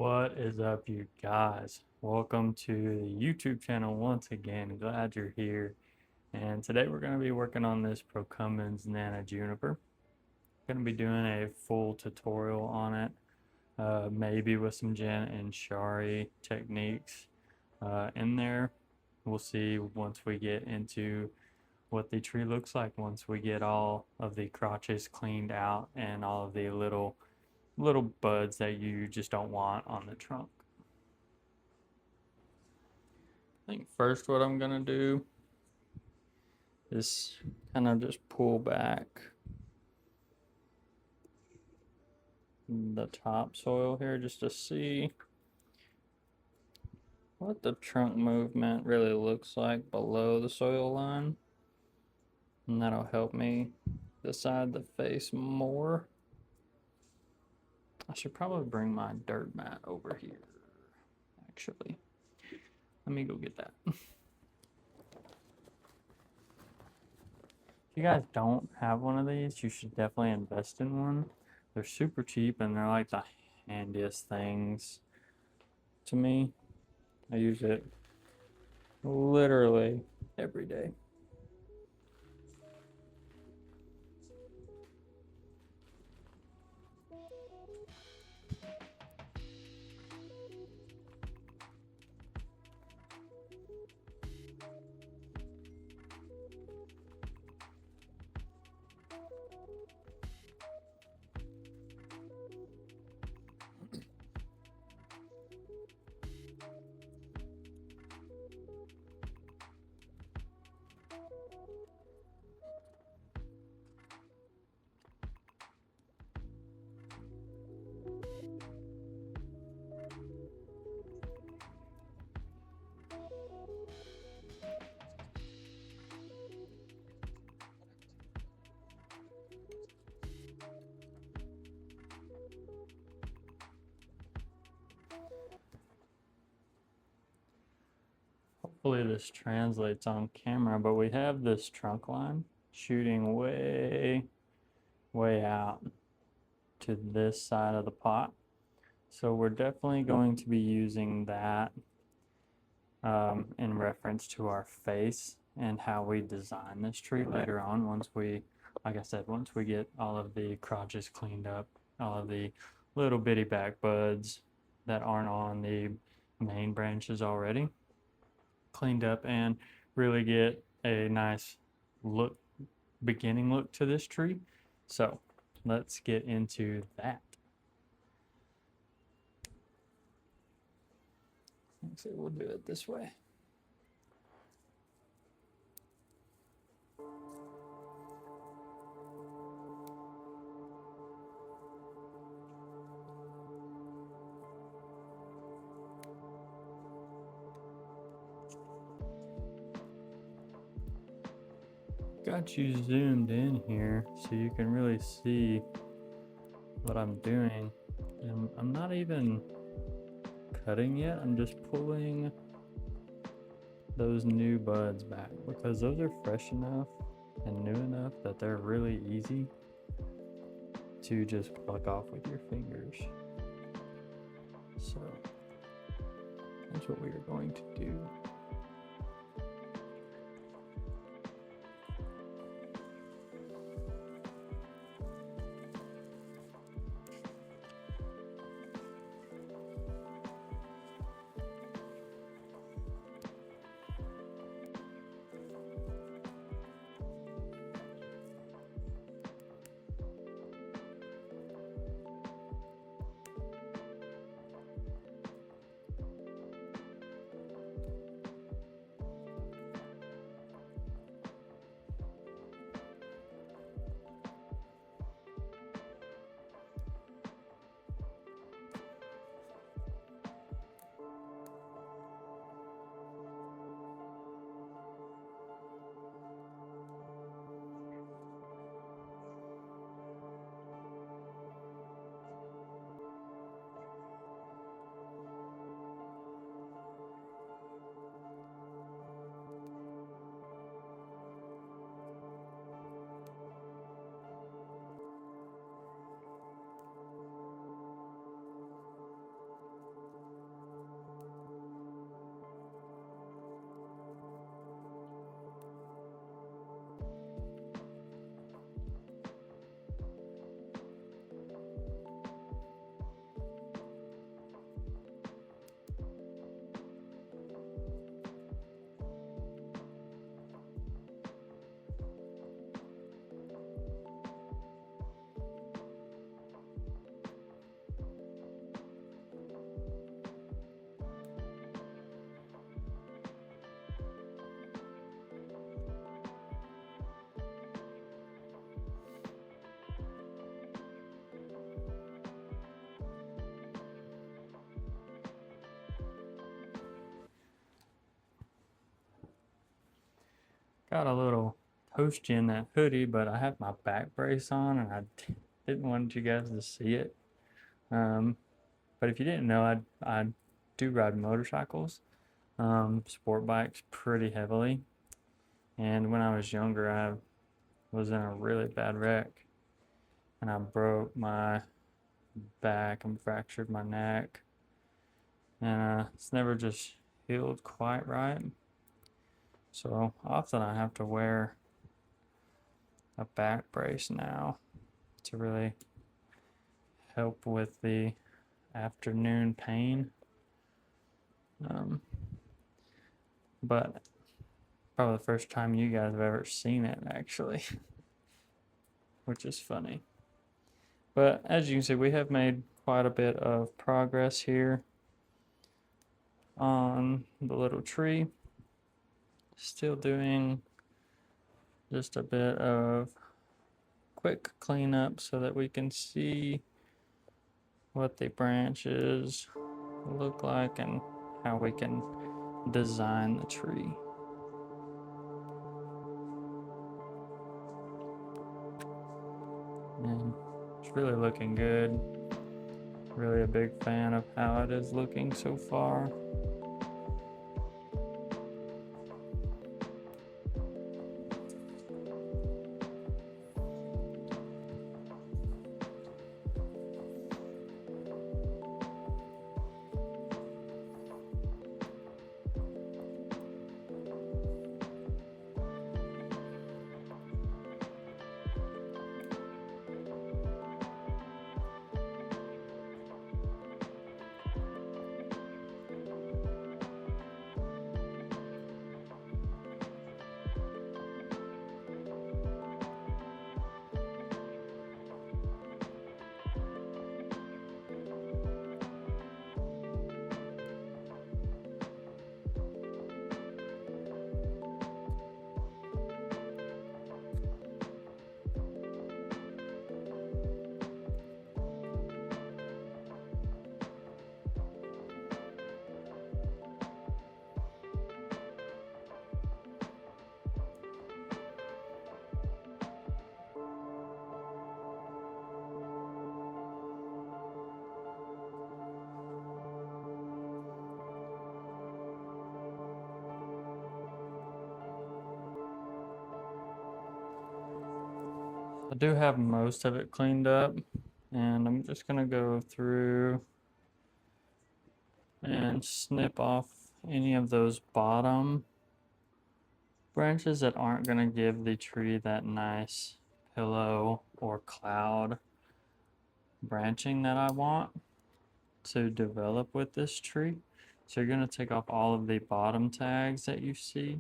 What is up, you guys? Welcome to the YouTube channel once again. Glad you're here. And today we're going to be working on this procumbens nana juniper. Going to be doing a full tutorial on it, maybe with some Jen and Shari techniques in there. We'll see once we get into what the tree looks like once we get all of the crotches cleaned out and all of the little buds that you just don't want on the trunk. I think first what I'm gonna do is kind of just pull back the topsoil here just to see what the trunk movement really looks like below the soil line, and that'll help me decide the face more. I should probably bring my dirt mat over here, actually. Let me go get that. If you guys don't have one of these, you should definitely invest in one. They're super cheap and they're like the handiest things to me. I use it literally every day. Hopefully this translates on camera, but we have this trunk line shooting way out to this side of the pot. So we're definitely going to be using that in reference to our face and how we design this tree later on once we, like I said, once we get all of the crotches cleaned up, all of the little bitty back buds that aren't on the main branches already cleaned up, and really get a nice look, beginning look to this tree. So let's get into that. Actually, we'll do it this way. Got you zoomed in here so you can really see what I'm doing. And I'm not even cutting yet, I'm just pulling those new buds back because those are fresh enough and new enough that they're really easy to just pluck off with your fingers. So that's what we are going to do. got a little toasty in that hoodie, but I have my back brace on and I didn't want you guys to see it. But if you didn't know, I do ride motorcycles, sport bikes pretty heavily. And when I was younger, I was in a really bad wreck and I broke my back and fractured my neck. And it's never just healed quite right. So often I have to wear a back brace now to really help with the afternoon pain. But probably the first time you guys have ever seen it, actually, which is funny. But as you can see, we have made quite a bit of progress here on the little tree. Still doing just a bit of quick cleanup so that we can see what the branches look like and how we can design the tree. And it's really looking good. Really a big fan of how it is looking so far. I do have most of it cleaned up, and I'm just gonna go through and snip off any of those bottom branches that aren't gonna give the tree that nice pillow or cloud branching that I want to develop with this tree. So you're gonna take off all of the bottom tags that you see.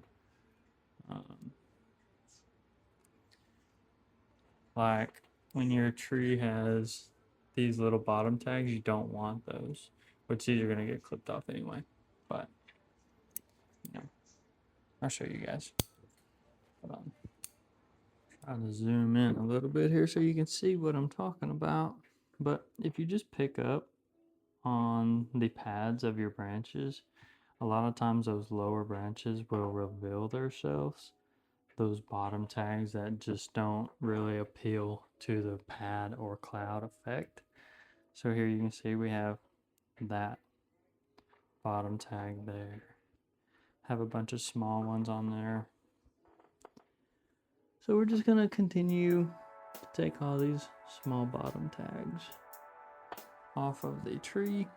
Like when your tree has these little bottom tags, you don't want those, which these are gonna get clipped off anyway. But you know, I'll show you guys. Hold on. Trying to zoom in a little bit here so you can see what I'm talking about. But if you just pick up on the pads of your branches, a lot of times those lower branches will reveal themselves. Those bottom tags that just don't really appeal to the pad or cloud effect. So here you can see we have that bottom tag there. Have a bunch of small ones on there. So we're just gonna continue to take all these small bottom tags off of the tree.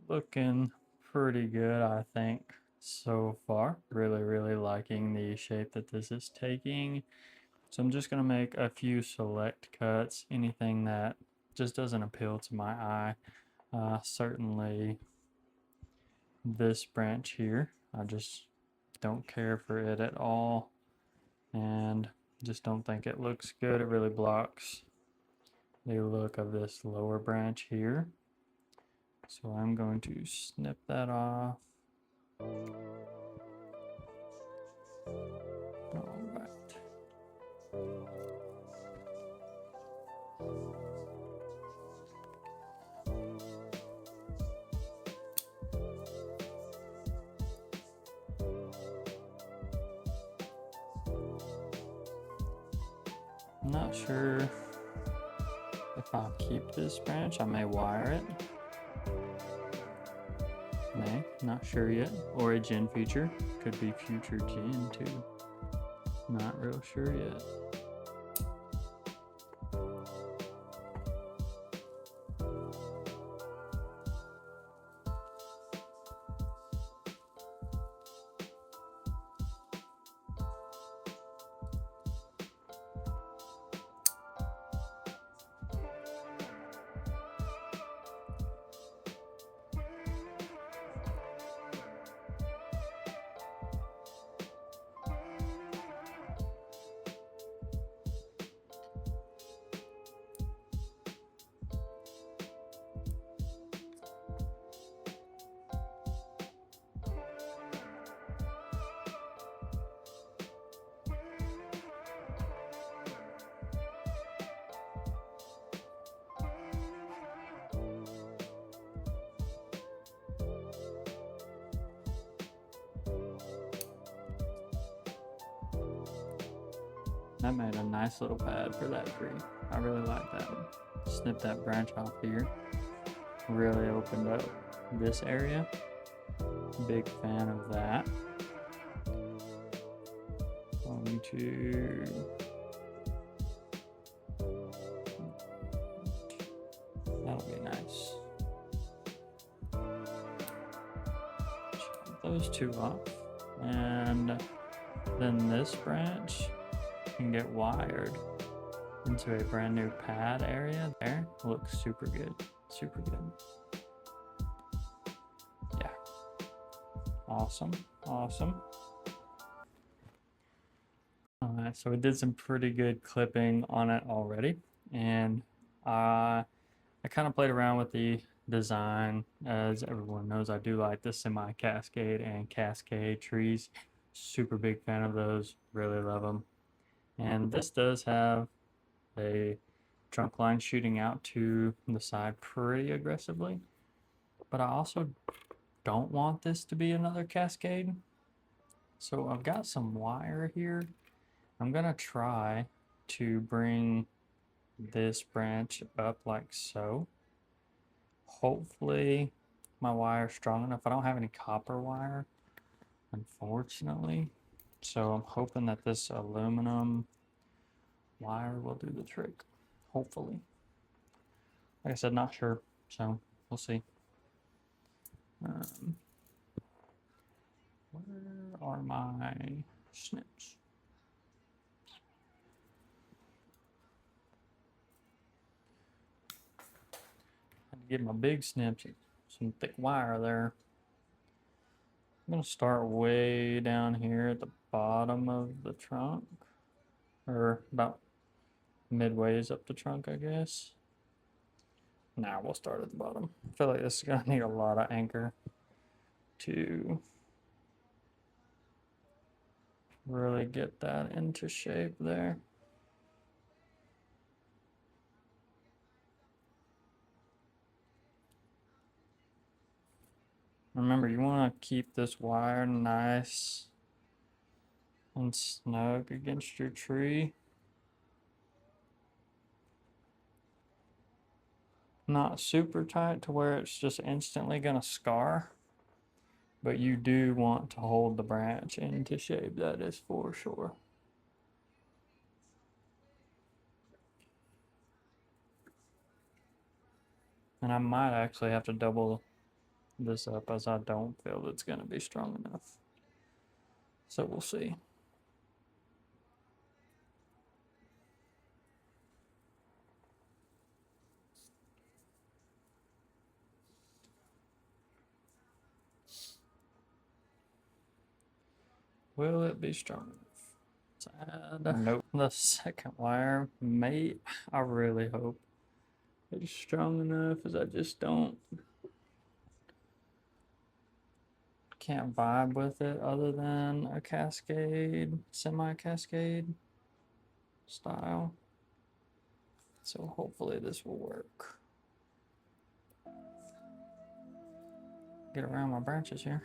looking pretty good, I think, so far. Really liking the shape that this is taking. So I'm just going to make a few select cuts, anything that just doesn't appeal to my eye. Certainly this branch here, I just don't care for it at all, and just don't think it looks good. It really blocks the look of this lower branch here. So I'm going to snip that off. All right. I'm not sure if I'll keep this branch. I may wire it. Not sure yet. Or a gen feature. Could be future gen too. Not real sure yet. That made a nice little pad for that tree. I really like that one. Snip that branch off here. Really opened up this area. Big fan of that. Going to that'll be nice. Chop those two off, and then this branch can get wired into a brand new pad area there. Looks super good. Super good. Yeah. Awesome. Awesome. Alright, so we did some pretty good clipping on it already. And I kind of played around with the design. As everyone knows, I do like the semi-cascade and cascade trees. Super big fan of those. Really love them. And this does have a trunk line shooting out to the side pretty aggressively. But I also don't want this to be another cascade. So I've got some wire here. I'm gonna try to bring this branch up like so. Hopefully my wire's strong enough. I don't have any copper wire, unfortunately. So I'm hoping that this aluminum wire will do the trick. Hopefully. Like I said, not sure. So we'll see. Where are my snips? Had to get my big snips, some thick wire there. I'm gonna start way down here at the bottom of the trunk, or about midways up the trunk, I guess. Nah, we'll start at the bottom. I feel like this is gonna need a lot of anchor to really get that into shape there. Remember, you want to keep this wire nice and snug against your tree. Not super tight to where it's just instantly going to scar, but you do want to hold the branch into shape, that is for sure. And I might actually have to double this up, as I don't feel it's going to be strong enough. So we'll see. Will it be strong enough? Let's add. Nope. The second wire may, I really hope it's strong enough, as I just can't vibe with it other than a cascade, semi-cascade style. So hopefully this will work. Get around my branches here.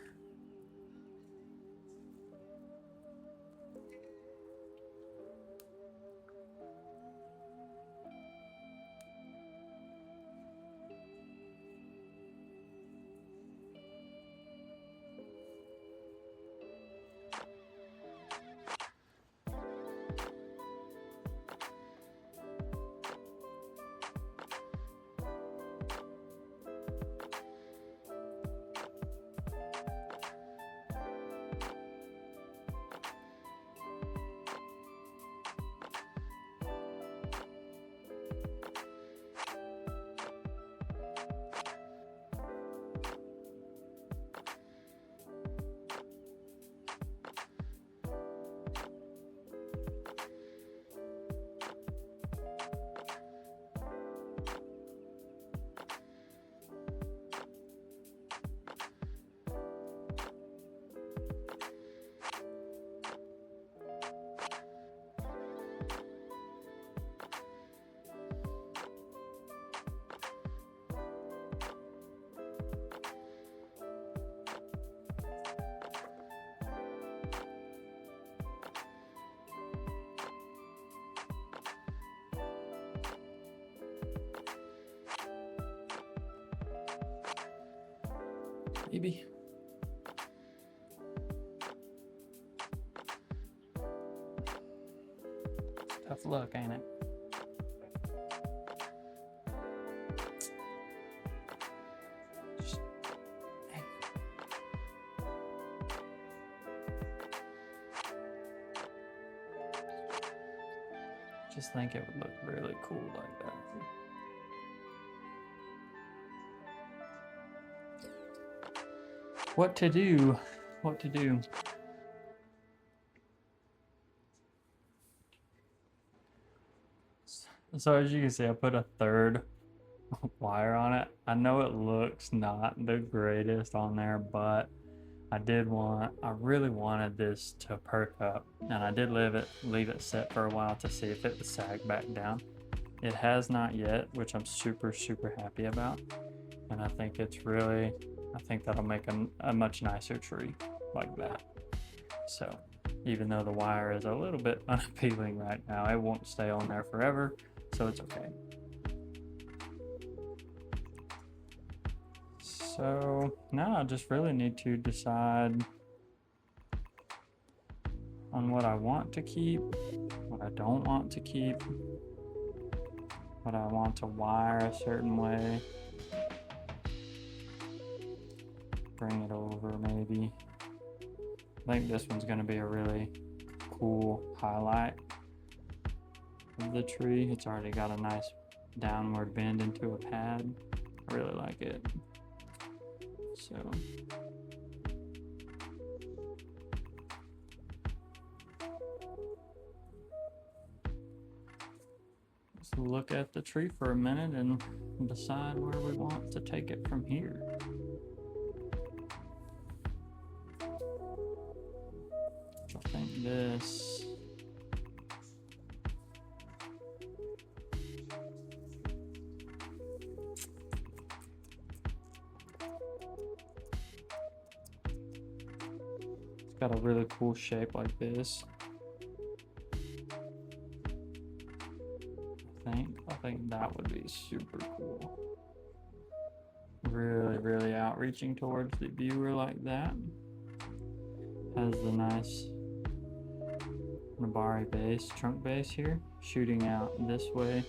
Maybe. Tough luck, ain't it? Just think it would look really cool like that. What to do? What to do? So as you can see, I put a third wire on it. I know it looks not the greatest on there, but I really wanted this to perk up, and I did leave it set for a while to see if it would sag back down. It has not yet, which I'm super happy about, and I think that'll make a much nicer tree like that. So even though the wire is a little bit unappealing right now, it won't stay on there forever, so it's okay. So now I just really need to decide on what I want to keep, what I don't want to keep, what I want to wire a certain way. Bring it over maybe. I think this one's going to be a really cool highlight of the tree. It's already got a nice downward bend into a pad. I really like it. So let's look at the tree for a minute and decide where we want to take it from here. I think this got a really cool shape like this. I think that would be super cool. Really outreaching towards the viewer like that. Has the nice Nabari base, trunk base here, shooting out this way.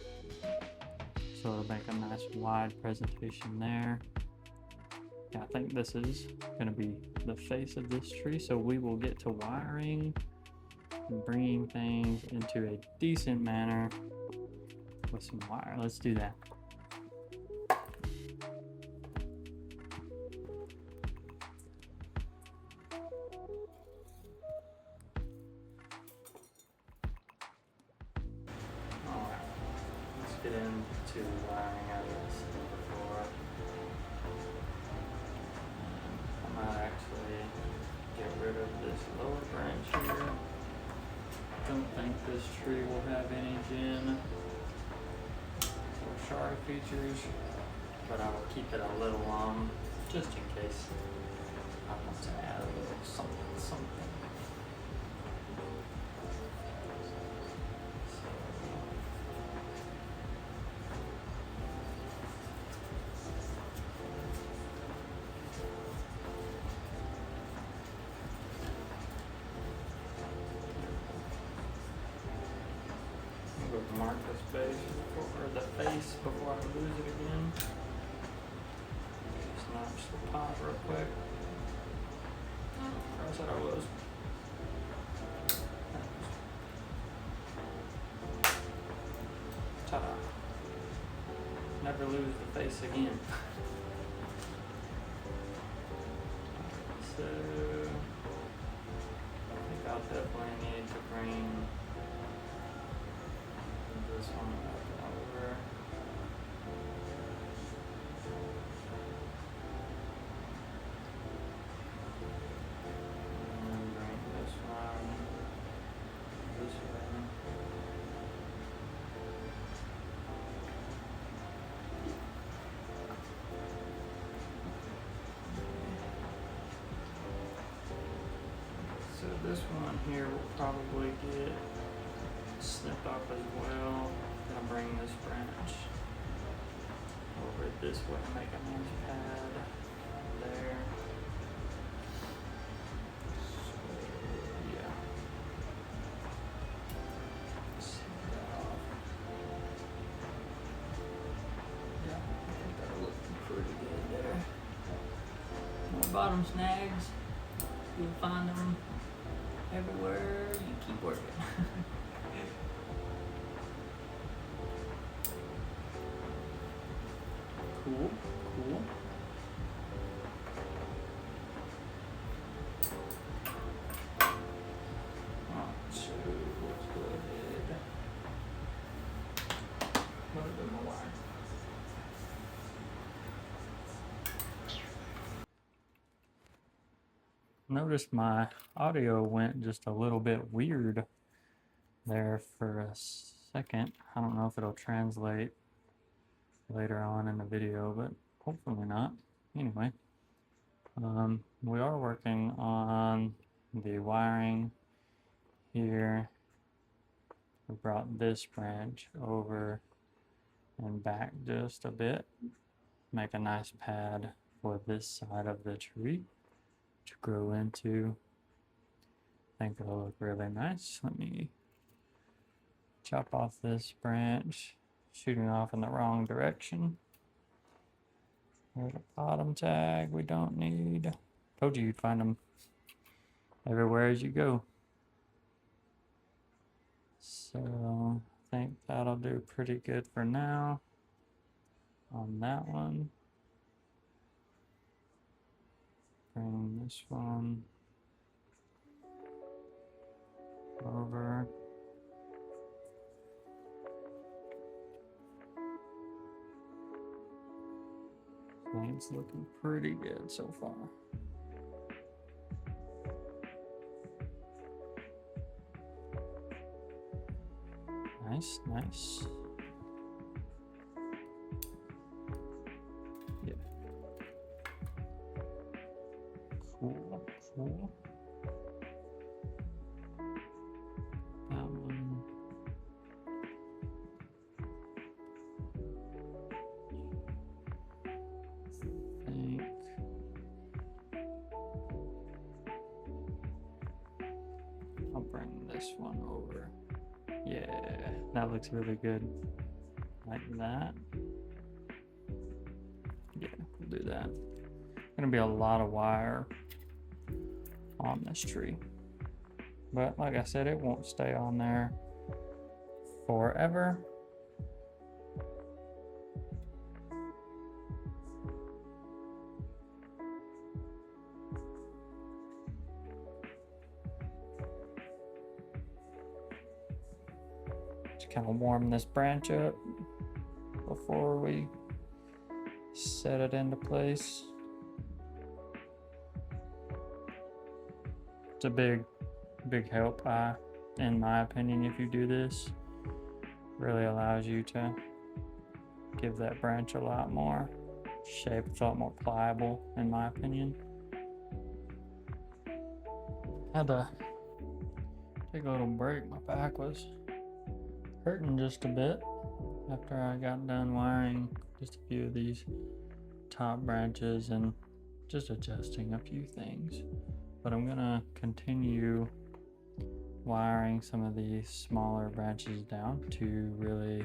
So it'll make a nice wide presentation there. I think this is going to be the face of this tree, so we will get to wiring and bringing things into a decent manner with some wire. Let's do that. Alright, let's get into wiring out of this before. I might actually get rid of this lower branch here. Don't think this tree will have any gin or shard features, but I will keep it a little long just in case I want to add a little something. Mark this face or the face before I lose it again. Just notch the pot real quick. Where I said I was. Ta-da. Never lose the face again. So I think I'll definitely need to bring this one up over. And bring this one this way. So this one here will probably get snip up as well. Gonna bring this branch over this way, make a nice pad there. So yeah. Snip that off. Yeah, I think that'll look pretty good there. More bottom snags. You'll find them everywhere you keep working. Cool. So let's go ahead. A little bit more wire. Notice my audio went just a little bit weird there for a second. I don't know if it'll translate later on in the video, but hopefully not. Anyway, we are working on the wiring here. We brought this branch over and back just a bit, make a nice pad for this side of the tree to grow into. I think it'll look really nice. Let me chop off this branch, shooting off in the wrong direction. There's a bottom tag we don't need. Told you you'd find them everywhere as you go. So I think that'll do pretty good for now on that one. Bring this one over. I think it's looking pretty good so far. Nice. Yeah. Cool. That one. I think. I'll bring this one over. Yeah, that looks really good. Like that. Yeah, we'll do that. gonna be a lot of wire on this tree. But like I said, it won't stay on there forever. Just kind of warm this branch up before we set it into place. It's a big help, in my opinion, if you do this. Really allows you to give that branch a lot more shape. It's a lot more pliable, in my opinion. Had to take a little break. My back was hurting just a bit after I got done wiring just a few of these top branches and just adjusting a few things. But I'm gonna continue wiring some of these smaller branches down to really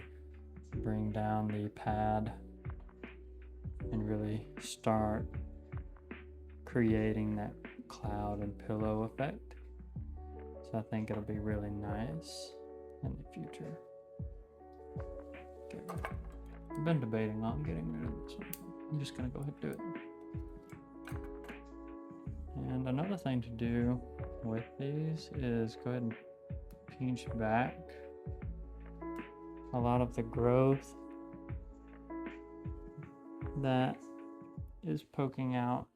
bring down the pad and really start creating that cloud and pillow effect. So I think it'll be really nice in the future. Okay. I've been debating on getting rid of this one. I'm just gonna go ahead and do it. And another thing to do with these is go ahead and pinch back a lot of the growth that is poking out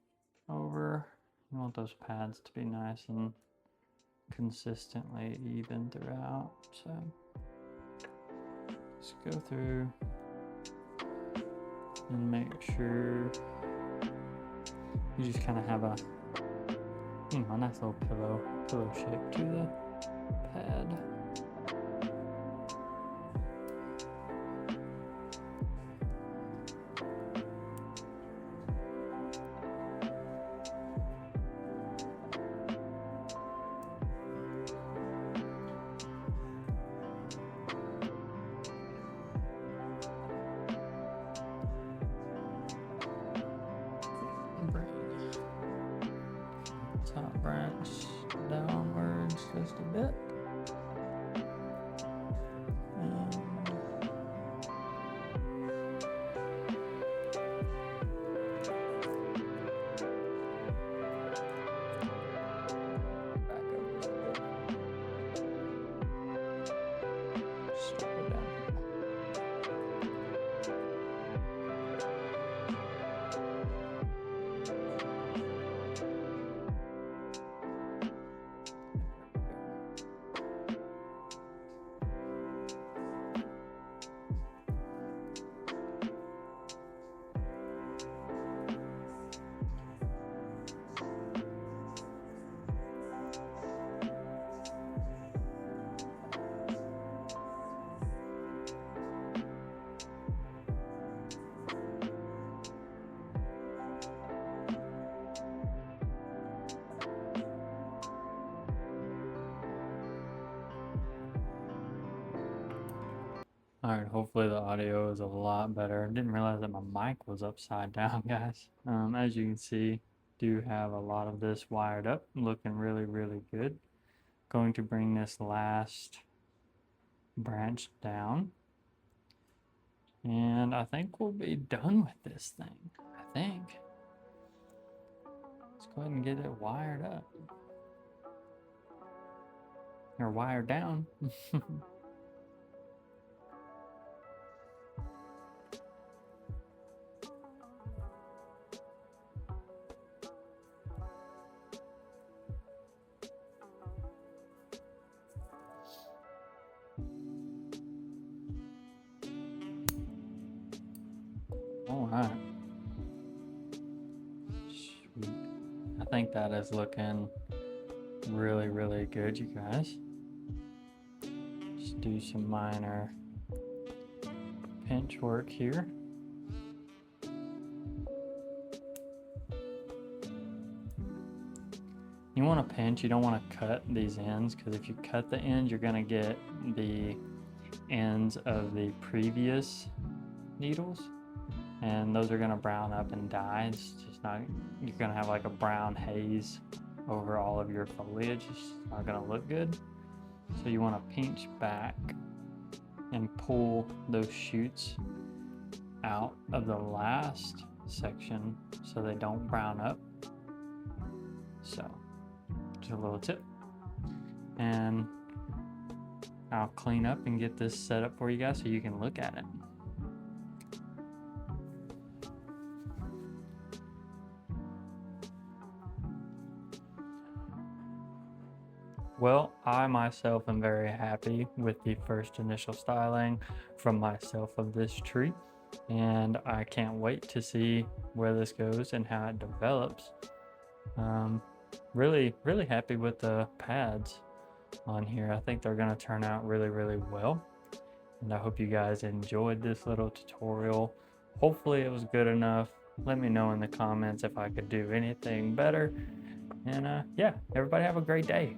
over. You want those pads to be nice and consistently even throughout. So just go through and make sure you just kind of have a nice little pillow shape to the pad. Top branch downwards just a bit. Back up just a bit. Just go down. Alright, hopefully the audio is a lot better. I didn't realize that my mic was upside down, guys. As you can see, do have a lot of this wired up, looking really, really good. Going to bring this last branch down. And I think we'll be done with this thing. I think. Let's go ahead and get it wired up. Or wired down. All right. Sweet. I think that is looking really, really good, you guys. Just do some minor pinch work here. You want to pinch, you don't want to cut these ends, because if you cut the ends, you're going to get the ends of the previous needles. and those are gonna brown up and die. It's just not, you're gonna have like a brown haze over all of your foliage. It's not gonna look good. So you wanna pinch back and pull those shoots out of the last section so they don't brown up. So just a little tip. And I'll clean up and get this set up for you guys so you can look at it. Well, I myself am very happy with the first initial styling from myself of this tree, and I can't wait to see where this goes and how it develops. Really happy with the pads on here. I think they're going to turn out really well, and I hope you guys enjoyed this little tutorial. Hopefully it was good enough. Let me know in the comments if I could do anything better, and yeah, everybody have a great day.